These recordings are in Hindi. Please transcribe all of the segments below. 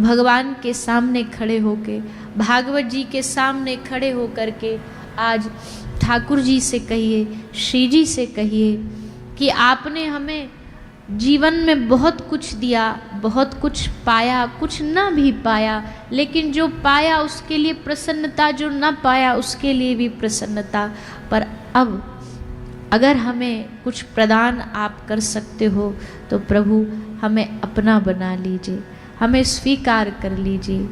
भगवान के सामने खड़े होके, भागवत जी के सामने खड़े होकर के आज ठाकुर जी से कहिए, श्री जी से कहिए कि आपने हमें जीवन में बहुत कुछ दिया, बहुत कुछ पाया, कुछ ना भी पाया, लेकिन जो पाया उसके लिए प्रसन्नता, जो ना पाया उसके लिए भी प्रसन्नता। पर अब अगर हमें कुछ प्रदान आप कर सकते हो तो प्रभु हमें अपना बना लीजिए, हमें स्वीकार कर लीजिए,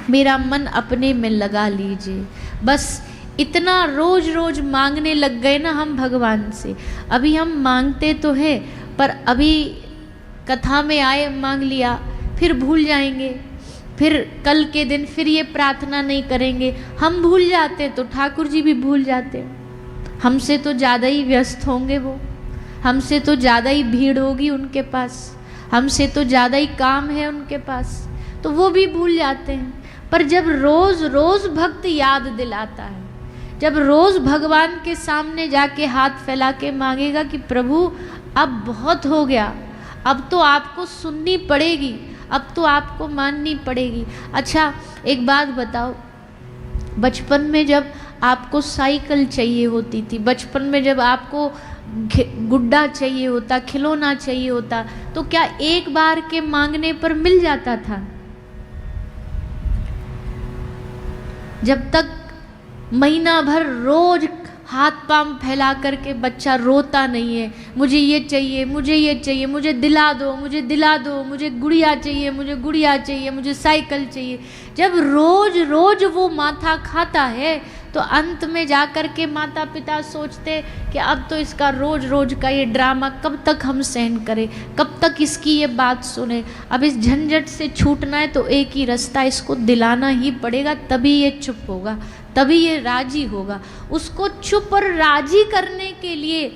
मेरा मन अपने में लगा लीजिए। बस इतना रोज रोज मांगने लग गए ना हम भगवान से। अभी हम मांगते तो है, पर अभी कथा में आए मांग लिया, फिर भूल जाएंगे, फिर कल के दिन फिर ये प्रार्थना नहीं करेंगे। हम भूल जाते तो ठाकुर जी भी भूल जाते। हमसे तो ज़्यादा ही व्यस्त होंगे वो, हमसे तो ज़्यादा ही भीड़ होगी उनके पास, हमसे तो ज़्यादा ही काम है उनके पास, तो वो भी भूल जाते हैं। पर जब रोज़ रोज़ भक्त याद दिलाता है, जब रोज़ भगवान के सामने जाके हाथ फैला के मांगेगा कि प्रभु अब बहुत हो गया, अब तो आपको सुननी पड़ेगी, अब तो आपको माननी पड़ेगी। अच्छा एक बात बताओ, बचपन में जब आपको साइकिल चाहिए होती थी, बचपन में जब आपको गुड्डा चाहिए होता, खिलौना चाहिए होता, तो क्या एक बार के मांगने पर मिल जाता था? जब तक महीना भर रोज हाथ पांव फैला करके बच्चा रोता नहीं है, मुझे ये चाहिए, मुझे ये चाहिए, मुझे दिला दो, मुझे दिला दो, मुझे गुड़िया चाहिए, मुझे गुड़िया चाहिए, मुझे साइकिल चाहिए, जब रोज रोज वो माथा खाता है तो अंत में जाकर के माता पिता सोचते कि अब तो इसका रोज रोज का ये ड्रामा कब तक हम सहन करें, कब तक इसकी ये बात सुने। अब इस झंझट से छूटना है तो एक ही रास्ता, इसको दिलाना ही पड़ेगा, तभी ये चुप होगा, तभी ये राजी होगा। उसको चुप और राजी करने के लिए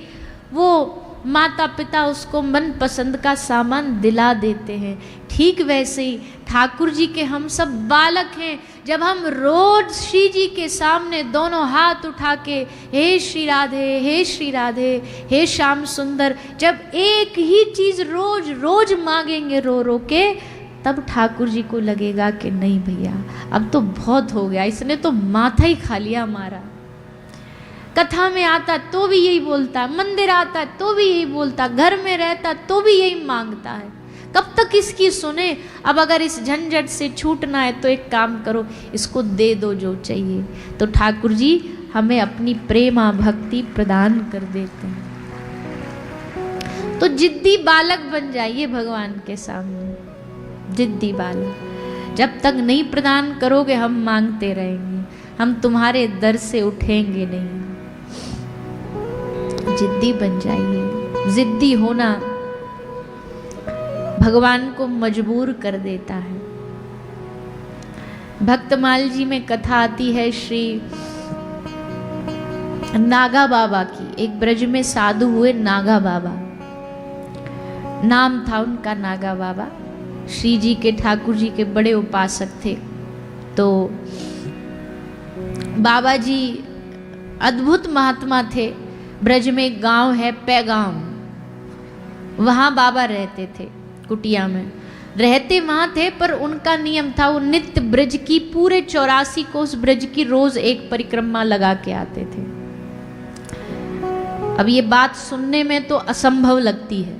वो माता पिता उसको मन पसंद का सामान दिला देते हैं। ठीक वैसे ही ठाकुर जी के हम सब बालक हैं। जब हम रोज श्री जी के सामने दोनों हाथ उठा के हे श्री राधे, हे श्री राधे, हे श्याम सुंदर, जब एक ही चीज रोज रोज मांगेंगे रो रो के, तब ठाकुर जी को लगेगा कि नहीं भैया अब तो बहुत हो गया, इसने तो माथा ही खा लिया हमारा। कथा में आता तो भी यही बोलता, मंदिर आता तो भी यही बोलता, घर में रहता तो भी यही मांगता है, कब तक इसकी सुने। अब अगर इस झंझट से छूटना है तो एक काम करो, इसको दे दो जो चाहिए। तो ठाकुर जी हमें अपनी प्रेमा भक्ति प्रदान कर देते हैं। तो जिद्दी बालक बन जाइए भगवान के सामने, जिद्दी बालक। जब तक नहीं प्रदान करोगे हम मांगते रहेंगे, हम तुम्हारे दर से उठेंगे नहीं। जिद्दी बन जाइए। जिद्दी होना भगवान को मजबूर कर देता है। भक्तमाल जी में कथा आती है श्री नागा बाबा की। एक ब्रज में साधु हुए नागा बाबा, नाम था उनका नागा बाबा। श्री जी के, ठाकुर जी के बड़े उपासक थे। तो बाबा जी अद्भुत महात्मा थे। ब्रज में एक गांव है पैगांव, वहां बाबा रहते थे, कुटिया में रहते वहां थे। पर उनका नियम था, वो नित्य ब्रज की पूरे 84 कोस ब्रज की रोज एक परिक्रमा लगा के आते थे। अब ये बात सुनने में तो असंभव लगती है,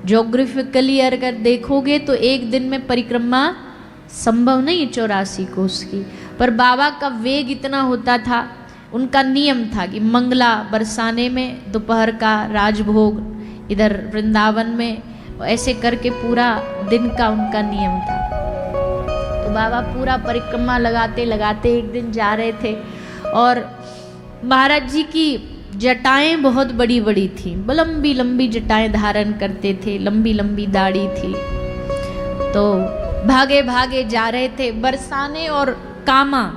ज्योग्राफिकली अगर देखोगे तो एक दिन में परिक्रमा संभव नहीं 84 कोस की। पर बाबा का वेग इतना होता था, उनका नियम था कि मंगला बरसाने में दोपहर का राजभोग, इधर वृंदावन में, ऐसे करके पूरा दिन का उनका नियम था। तो बाबा पूरा परिक्रमा लगाते लगाते एक दिन जा रहे थे और महाराज जी की जटाएं बहुत बड़ी बड़ी थी, लंबी लंबी जटाएं धारण करते थे, लंबी लंबी दाढ़ी थी। तो भागे भागे जा रहे थे। बरसाने और कामा,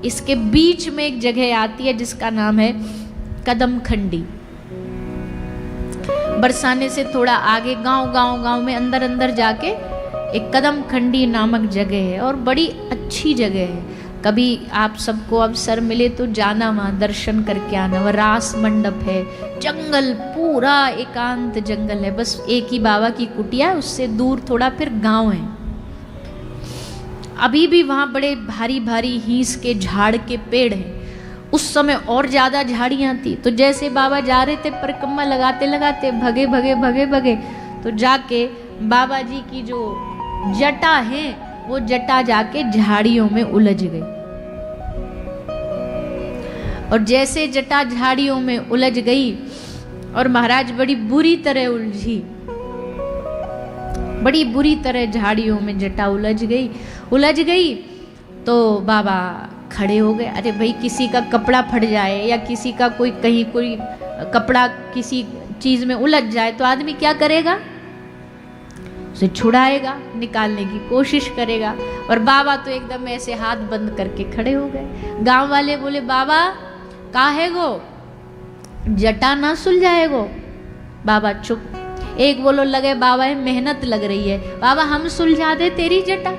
इसके बीच में एक जगह आती है जिसका नाम है कदम खंडी। बरसाने से थोड़ा आगे गांव में अंदर अंदर जाके एक कदम खंडी नामक जगह है और बड़ी अच्छी जगह है। कभी आप सबको अवसर मिले तो जाना, वहाँ दर्शन करके आना। वह रास मंडप है, जंगल, पूरा एकांत जंगल है, बस एक ही बाबा की कुटिया, उससे दूर थोड़ा फिर गांव है। अभी भी वहाँ बड़े भारी भारी हीस के झाड़ के पेड़ हैं। उस समय और ज़्यादा झाड़ियाँ थी, तो जैसे बाबा जा रहे थे परिक्रमा लगाते लगाते भगे भगे भगे भगे, तो जाके बाबा जी की जो जटा है वो जटा जाके झाड़ियों में उलझ गई। और जैसे जटा झाड़ियों में उलझ गई और महाराज बड़ी बुरी तरह उलझी, बड़ी बुरी तरह झाड़ियों में जटा उलझ गई तो बाबा खड़े हो गए। अरे भाई, किसी का कपड़ा फट जाए या किसी का कहीं कोई कपड़ा किसी चीज में उलझ जाए तो आदमी क्या करेगा? उसे छुड़ाएगा, निकालने की कोशिश करेगा। और बाबा तो एकदम ऐसे हाथ बंद करके खड़े हो गए। गांव वाले बोले, बाबा काहे गो, जटा ना सुलझाएगो? बाबा चुप। एक बोलो लगे, बाबा मेहनत लग रही है, बाबा हम सुलझा दे तेरी जटा।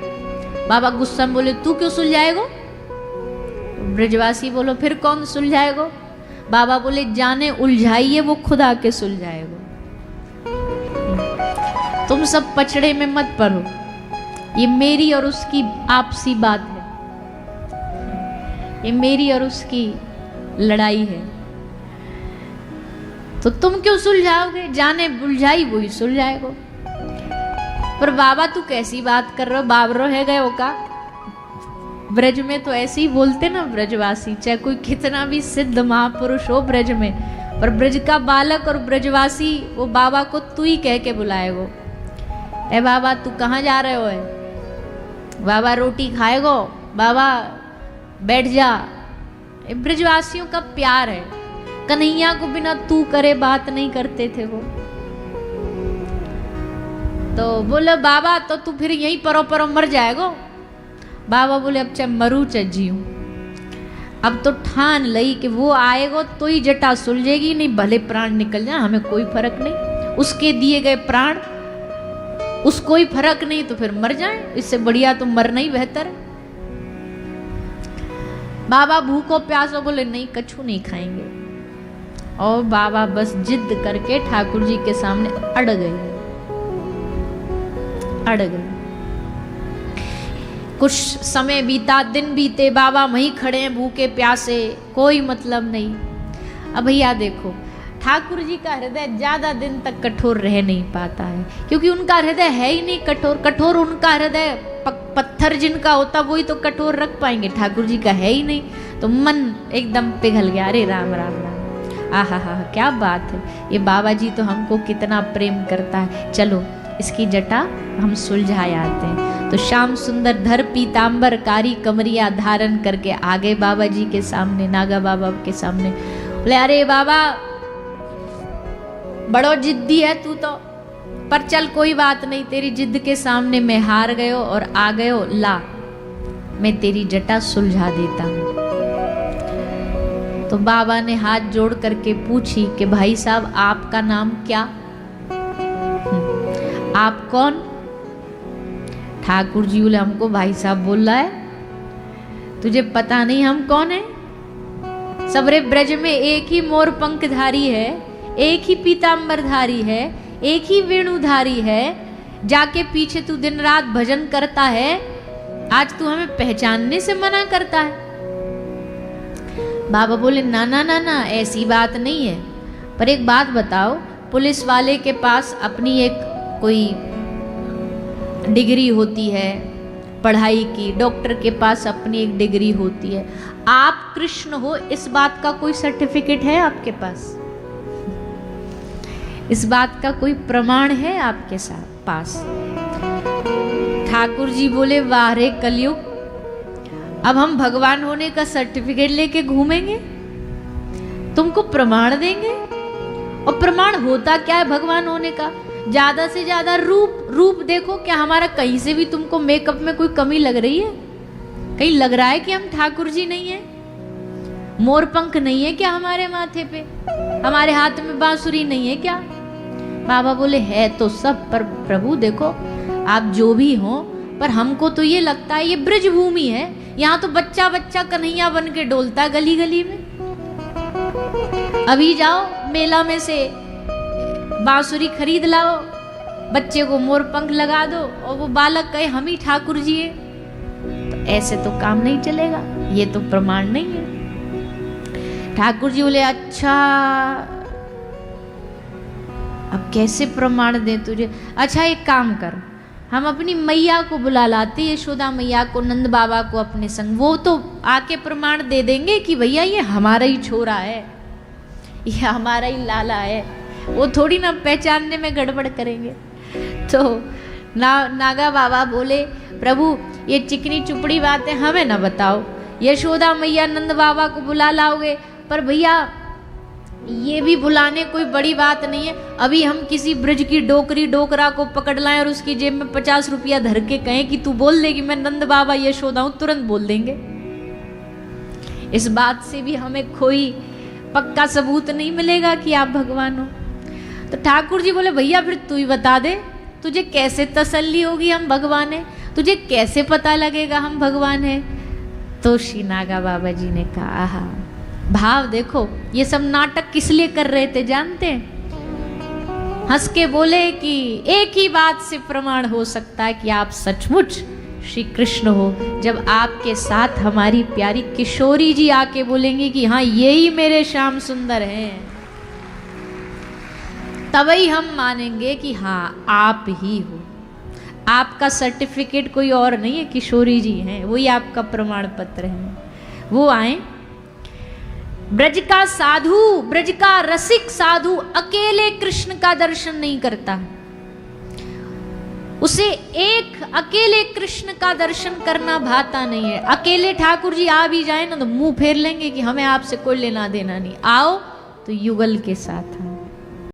बाबा गुस्सा में बोले, तू क्यों सुलझाएगो? ब्रजवासी बोलो, फिर कौन सुलझाएगो? बाबा बोले, जाने उलझाइए वो खुद आके सुलझाएगो। तुम सब पचड़े में मत पड़ो, ये मेरी और उसकी आपसी बात है, ये मेरी और उसकी लड़ाई है, तो तुम क्यों सुलझाओगे? जाने उलझाई वही सुलझाएगो। पर बाबा तू कैसी बात कर रहे हो, बाबरो है गए हो का? ब्रज में तो ऐसे ही बोलते ना ब्रजवासी, चाहे कोई कितना भी सिद्ध महापुरुष हो ब्रज में, पर ब्रज का बालक और ब्रजवासी वो बाबा को तू ही कह के बुलाएगो। ए बाबा तू कहाँ जा रहे हो? है बाबा रोटी खाएगो, बाबा बैठ जा। ब्रजवासियों का प्यार है। कन्हैया को बिना तू करे बात नहीं करते थे वो। तो बोले, बाबा तो तू फिर यहीं परो परो मर जाएगो। बाबा बोले, अब चाहे मरू चाहे जीऊं, अब तो ठान लई कि वो आएगो तो ही जटा सुलझेगी, नहीं भले प्राण निकल जाए हमें कोई फर्क नहीं। उसके दिए गए प्राण, उसको ही फर्क नहीं तो फिर मर जाए, इससे बढ़िया तो मरना ही बेहतर है। बाबा भूखो प्यासो बोले, नहीं कछु नहीं खाएंगे। और बाबा बस जिद करके ठाकुर जी के सामने अड़ गए। कुछ समय बीता, दिन बीते, बाबा वहीं खड़े हैं भूखे प्यासे, कोई मतलब नहीं। अब भैया देखो, ठाकुर जी का हृदय ज्यादा दिन तक कठोर रह नहीं पाता है, क्योंकि उनका हृदय है ही नहीं कठोर। कठोर उनका हृदय पत्थर जिनका होता वही तो कठोर रख पाएंगे, ठाकुर जी का है ही नहीं। तो मन एकदम पिघल गया। अरे राम राम राम, आहा हा, क्या बात है, ये बाबा जी तो हमको कितना प्रेम करता है, चलो इसकी जटा हम सुलझाए आते हैं। तो श्याम सुंदर धर पीतांबर कारी कमरिया धारण करके आ गए बाबा जी के सामने, नागा बाबा के सामने। बोले, अरे बाबा बड़ो जिद्दी है तू तो, पर चल कोई बात नहीं, तेरी जिद के सामने मैं हार गयो और आ गयो, ला मैं तेरी जटा सुलझा देता हूं। तो बाबा ने हाथ जोड़ करके पूछी कि भाई साहब आपका नाम क्या? आप कौन? ठाकुर जी बोले, हमको भाई साहब बोल रहा है, तुझे पता नहीं हम कौन है? सबरे ब्रज में एक ही मोर पंखधारी है, एक ही पीतांबरधारी है, एक ही वेणुधारी है, जाके पीछे तू दिन रात भजन करता है, आज तू हमें पहचानने से मना करता है। बाबा बोले, ना ना ना ना, ऐसी बात नहीं है, पर एक बात बताओ, पुलिस वाले के पास अपनी एक कोई डिग्री होती है पढ़ाई की, डॉक्टर के पास अपनी एक डिग्री होती है, आप कृष्ण हो इस बात का कोई सर्टिफिकेट है आपके पास? इस बात का कोई प्रमाण है आपके साथ पास? ठाकुर जी बोले, वाह रे कलयुग, अब हम भगवान होने का सर्टिफिकेट लेके घूमेंगे? तुमको प्रमाण देंगे? और प्रमाण होता क्या है भगवान होने का? ज्यादा से ज्यादा रूप देखो, क्या हमारा कहीं से भी तुमको मेकअप में कोई कमी लग रही है? कहीं लग रहा है कि हम ठाकुर जी नहीं है? मोर पंख नहीं है क्या हमारे माथे पे? हमारे हाथ में बांसुरी नहीं है क्या? बाबा बोले, है तो सब, पर प्रभु देखो आप जो भी हो, पर हमको तो ये लगता है ये ब्रज भूमि है, यहाँ तो बच्चा बच्चा कन्हैया बन के डोलता है गली गली में। अभी जाओ मेला में से बांसुरी खरीद लाओ, बच्चे को मोर पंख लगा दो और वो बालक कहे हम ही ठाकुर जी हैं, तो ऐसे तो काम नहीं चलेगा, ये तो प्रमाण नहीं है। ठाकुर जी बोले अच्छा अब कैसे प्रमाण दें तुझे? अच्छा एक काम कर, हम अपनी मैया को बुला लाते, यशोदा मैया को, नंद बाबा को अपने संग, वो तो आके प्रमाण दे देंगे कि भैया ये हमारा ही छोरा है, ये हमारा ही लाला है, वो थोड़ी ना पहचानने में गड़बड़ करेंगे। तो नागा बाबा बोले प्रभु ये चिकनी चुपड़ी बातें हमें ना बताओ, यशोदा मैया नंद बाबा को बुला लाओगे, पर भैया ये भी बुलाने कोई बड़ी बात नहीं है, अभी हम किसी ब्रज की डोकरी डोकरा को पकड़ लाएं और उसकी जेब में 50 रुपया धर के कहें कि तू बोल दे कि मैं नंद बाबा यशोदा हूं, तुरंत बोल देंगे। इस बात से भी हमें कोई पक्का सबूत नहीं मिलेगा कि आप भगवान हो। तो ठाकुर जी बोले भैया फिर तू ही बता दे, तुझे कैसे तसल्ली होगी हम भगवान हैं, तुझे कैसे पता लगेगा हम भगवान हैं? तो श्री नागा बाबा जी ने कहा आहा, भाव देखो, ये सब नाटक किस लिए कर रहे थे जानते हैं? हंस के बोले कि एक ही बात से प्रमाण हो सकता है कि आप सचमुच श्री कृष्ण हो, जब आपके साथ हमारी प्यारी किशोरी जी आके बोलेंगी कि हाँ यही मेरे श्याम सुंदर हैं, तभी हम मानेंगे कि हाँ आप ही हो, आपका सर्टिफिकेट कोई और नहीं है, किशोरी जी हैं, वही आपका प्रमाण पत्र है। वो आए, ब्रज का साधु, ब्रज का रसिक साधु अकेले कृष्ण का दर्शन नहीं करता, उसे एक अकेले कृष्ण का दर्शन करना भाता नहीं है। अकेले ठाकुर जी आ भी जाए ना तो मुंह फेर लेंगे कि हमें आपसे कोई लेना देना नहीं, आओ तो युगल के साथ आओ।